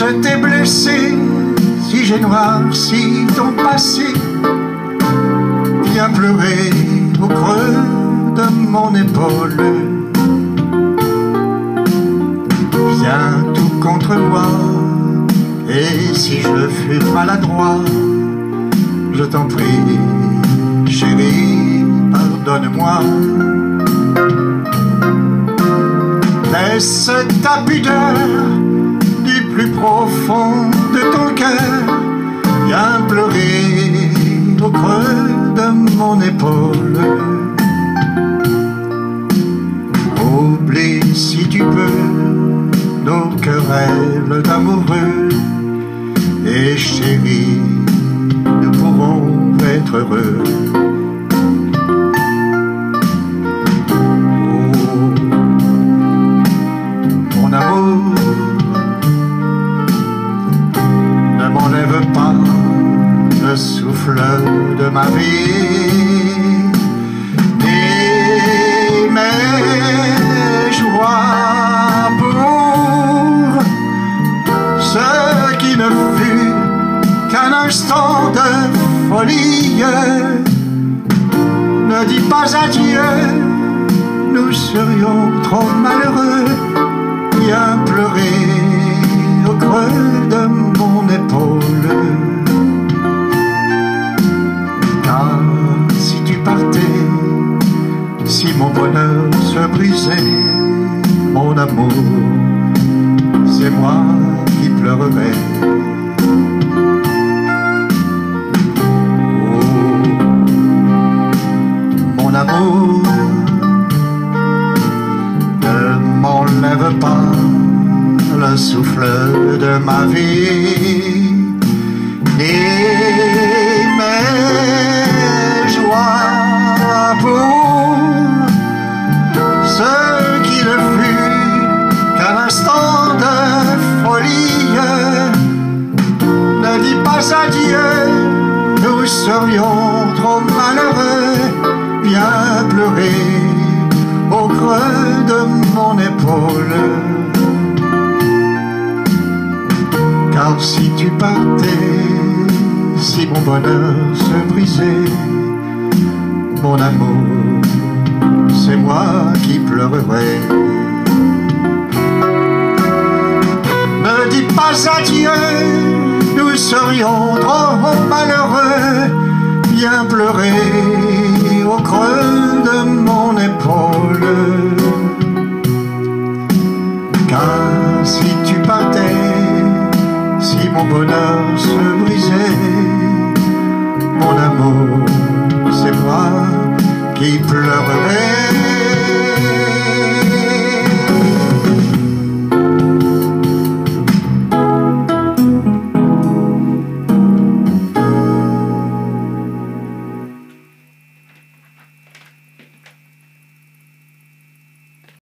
je t'ai blessé, si j'ai noirci ton passé, viens pleurer au creux de mon épaule. Viens tout contre moi, et si je fus maladroit, je t'en prie, chérie, pardonne-moi. Laisse ta pudeur du plus profond de ton cœur, viens pleurer au creux de mon épaule. Oublie si tu peux nos querelles d'amoureux, et chérie, nous pourrons être heureux. Ne m'enlève pas le souffle de ma vie, ni mes joies pour ce qui ne fut qu'un instant de folie. Ne dis pas adieu, nous serions trop malheureux. Viens pleurer au creux de mon épaule. Car si tu partais, si mon bonheur se brisait, mon amour, c'est moi qui pleurerais. Oh, mon amour, ne m'enlève pas le souffle de ma vie, ni mes joies pour ce qui ne fut qu'un instant de folie. Ne dis pas adieu, nous serions trop malheureux. Viens pleurer au creux de mon épaule. Car si tu partais, si mon bonheur se brisait, mon amour, c'est moi qui pleurerais. Ne dis pas adieu, nous serions trop malheureux. Viens pleurer au creux de mon épaule. Car si tu partais, si mon bonheur se brisait, mon amour, c'est moi qui pleurerais.